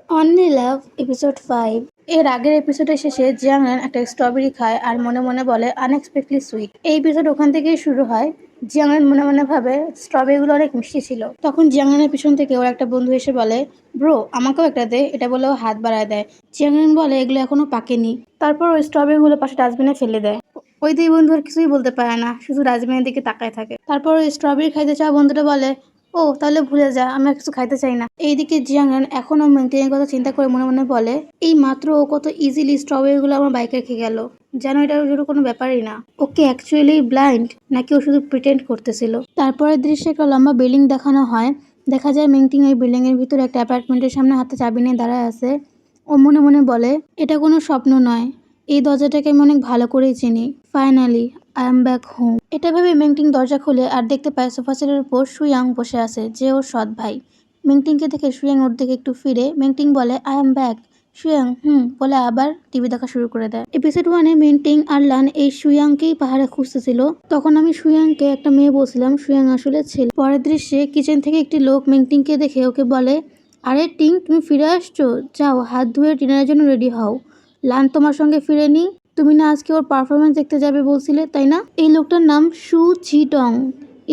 Only লাভ episode 5। এর আগের এপিসোডের শেষে জিয়াংরেন একটা স্ট্রবেরি খায় আর মনে মনে বলে আনএক্সপেক্টলি সুইট। এই এপিসোড ওখান থেকেই শুরু হয়। জিয়াংরেন মনে মনে ভাবে স্ট্রবেরিগুলো অনেক মিষ্টি ছিল। তখন জিয়াংরেনের পিছন থেকে ওর একটা বন্ধু এসে বলে, ব্রো আমাকেও একটা দে। এটা বলে ও হাত বাড়ায় দেয়। জিয়াংরেন বলে এগুলো এখনো পাকেনি। তারপর ওই স্ট্রবেরিগুলো পাশে ডাস্টবিনে ফেলে দেয়। ওই দুই বন্ধু আর কিছুই বলতে পারে না, শুধু ডাস্টবিনের দিকে তাকায় থাকে। তারপর ওই স্ট্রবেরি খাইতে চাওয়া বন্ধুটা বলে, ও তাহলে ভুলে যা, আমি আর কিছু খাইতে চাই না। এইদিকে জিয়াংরেন এখনো মেনটেনের কথা চিন্তা করে মনে মনে বলে, এই মাত্র ও কত ইজিলি স্ট্রবেরিগুলো আমার বাইকে রেখে গেল, যেন এটার জন্য কোনো ব্যাপারই না। ওকে অ্যাকচুয়ালি ব্লাইন্ড নাকি ও শুধু প্রিটেন্ড করতেছিল। তারপরের দৃশ্যে একটা লম্বা বিল্ডিং দেখানো হয়। দেখা যায় মেংটিং এই বিল্ডিং এর ভিতরে একটা অ্যাপার্টমেন্টের সামনে হাতে চাবি নিয়ে দাঁড়ায় আছে। ও মনে মনে বলে, এটা কোনো স্বপ্ন নয়, এই দরজাটাকে আমি অনেক ভালো করেই চিনি। Finally I am back home. এটা ভেবে মেংটিং দরজা খুলে আর দেখতে পায় সোফা সেটের উপর সুয়াং বসে আছে, যে ওর সৎ ভাই। মেংটিংকে দেখে সুয়াং ওর দিকে একটু ফিরে মেংটিং বলে, আই এম ব্যাক। সুয়াং বলে আবার টিভি দেখা শুরু করে দেয়। এপিসোড 1-এ মেংটিং আর লান এই সুয়াংকেই পাহাড়ে খুঁজতেছিল। তখন আমি সুয়াংকে একটা মেয়ে বলছিলাম, সুয়াং আসলে ছেলে। পরের দৃশ্যে কিচেন থেকে একটি লোক মেংটিংকে দেখে ওকে বলে, আরে টিং তুমি ফিরে আসছো, যাও হাত ধুয়ে ডিনারের জন্য রেডি হও। লান তোমার সঙ্গে ফিরেনি, তুমি না আজকে ওর পারফরমেন্স দেখতে যাবে বলছিলে তাই না? এই লোকটার নাম সু জি টং।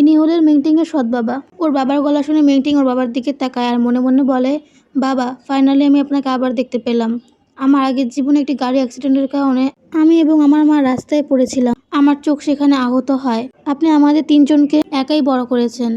ইনি হলেন মেংটিং এর সৎ বাবা। ওর বাবার গলা শুনে মেংটিং ওর বাবার দিকে তাকায় আর মনে মনে বলে, বাবা ফাইনালি আমি আপনাকে আবার দেখতে পেলাম। আমার আগের জীবনে একটি গাড়ি অ্যাক্সিডেন্টের কারণে আমি এবং আমার মা রাস্তায় পড়েছিলাম। আমার চোখ সেখানে আহত হয়। আপনি আমাদের তিনজনকে একাই বড় করেছেন।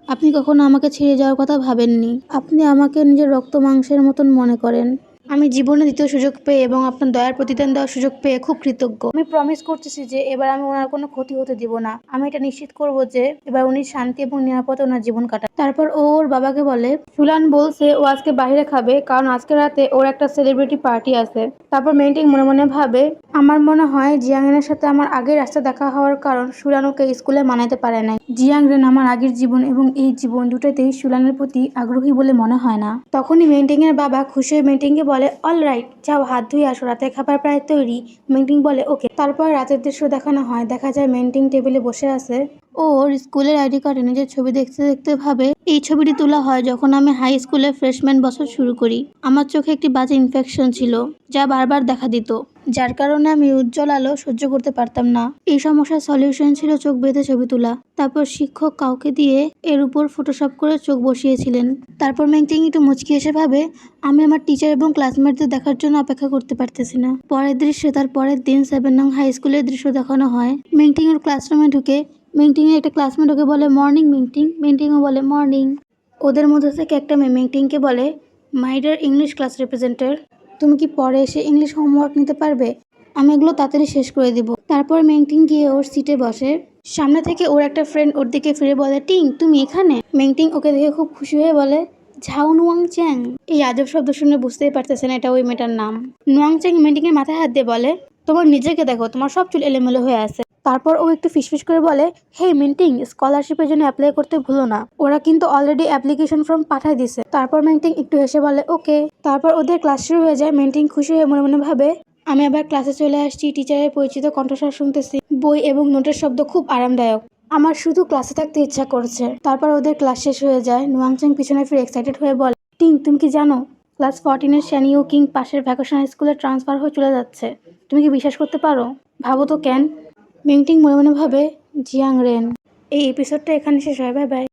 আপনি কখনো আমাকে ছেড়ে যাওয়ার কথা ভাবেননি। আপনি আমাকে নিজের রক্ত মাংসের মতন মনে করেন। আমি জীবনে দ্বিতীয় সুযোগ পেয়ে এবং আপনার দয়ার প্রতিদান দেওয়ার সুযোগ পেয়ে খুব কৃতজ্ঞ। আমি প্রমিস করতেছি যে এবার আমি ওনার কোনো ক্ষতি হতে দিব না। আমি এটা নিশ্চিত করব যে এবার উনি শান্তি এবং নিরাপদে ওনার জীবন কাটান। তারপর ও ওর বাবাকে বলে, সুলান বলছে ও আজকে বাইরে খাবে, কারণ আজকে রাতে ওর একটা সেলিব্রিটি পার্টি আছে। তারপর মেন্টিং মনে মনে ভাবে, আমার মনে হয় জিয়াংরেনের সাথে আমার আগের রাস্তা দেখা হওয়ার কারণ সুলান ওকে স্কুলে মানাতে পারে নাই। জিয়াংরেন আমার আগের জীবন এবং এই জীবন দুটোতেই সুলানের প্রতি আগ্রহী বলে মনে হয় না। তখনই মেন্টিং এর বাবা খুশি হয়ে মেন্টিংকে বলে, অল রাইট, যাও হাত ধুয়ে আসো, রাতের খাবার প্রায় তৈরি। মেন্টিং বলে ওকে। তারপর রাতের দৃশ্য দেখানো হয়। দেখা যায় মেন্টিং টেবিলে বসে আছে। ও ওর স্কুলের আইডি কার্ডে নিজের ছবি দেখতে দেখতে ভাবে, এই ছবিটি তোলা হয় যখন আমি হাই স্কুলে ফ্রেশম্যান বছর শুরু করি। আমার চোখে একটি বাজে ইনফেকশন ছিল, যা বারবার দেখা দিত, যার কারণে আমি উজ্জ্বল আলো সহ্য করতে পারতাম না। এই সমস্যার সলিউশন ছিল চোখ বেঁধে ছবি তোলা। তারপর শিক্ষক কাউকে দিয়ে এর উপর ফটোশপ করে চোখ বসিয়েছিলেন। তারপর মেংটিং একটু মুচকি এসে ভাবে, আমি আমার টিচার এবং ক্লাসমেটদের দেখার জন্য অপেক্ষা করতে পারতেছি না। পরের দৃশ্যে তার পরের দিন 7 নং হাই স্কুলের দৃশ্য দেখানো হয়। মেংটিং ওর ক্লাসরুমে ঢুকে মেংটিং এর একটা ক্লাসমেট ওকে বলে, মর্নিং মেংটিং। মেংটিংও বলে মর্নিং। ওদের মধ্যে থেকে একটা মেয়ে মেংটিংকে বলে, my dear English class representative, তুমি কি পরে এসে ইংলিশ হোমওয়ার্ক নিতে পারবে? আমি এগুলো তাড়াতাড়ি শেষ করে দিব। তারপর মেংটিং গিয়ে ওর সিটে বসে। সামনে থেকে ওর একটা ফ্রেন্ড ওর দিকে ফিরে বলে, টিং তুমি এখানে? মেংটিং ওকে দেখে খুব খুশি হয়ে বলে, ঝাও নুয়াং চ্যাং। এই আজব শব্দ শুনে বুঝতেই পারতেছে না এটা ওই মেয়েটার নাম। নুয়াং চ্যাং মেংটিং এর মাথায় হাত দিয়ে বলে, তোমার নিজেকে দেখো, তোমার সব চুল এলোমেলো হয়ে আছে। তারপর ও একটু ফিসফিস করে বলে, হে মেন্টিং, স্কলারশিপের জন্য অ্যাপ্লাই করতে ভুলো না, ওরা কিন্তু অলরেডি অ্যাপ্লিকেশন ফর্ম পাঠিয়ে দিছে। তারপর মেন্টিং একটু হেসে বলে, ওকে। তারপর ওদের ক্লাস শুরু হয়ে যায়। মেন্টিং খুশি হয়ে মনে মনে ভাবে, আমি আবার ক্লাসে চলে আসছি, টিচারের পরিচিত কণ্ঠস্বর শুনতেছি, বই এবং নোটের শব্দ খুব আরামদায়ক, আমার শুধু ক্লাসে থাকতে ইচ্ছা করছে। তারপর ওদের ক্লাস শেষ হয়ে যায়। নুয়াংচাং পিছনে ফিরে এক্সাইটেড হয়ে বলে, টিং তুমি কি জানো, ক্লাস 14-এর শ্যানিউ কিং পাশের ভ্যাকেশনাল স্কুলে ট্রান্সফার হয়ে চলে যাচ্ছে। তুমি কি বিশ্বাস করতে পারো? ভাবো তো কেন। মেংটিং মনে মনে ভাবে, জিয়াংরেন। এই এপিসোডটা এখানে শেষ হয়। Bye bye.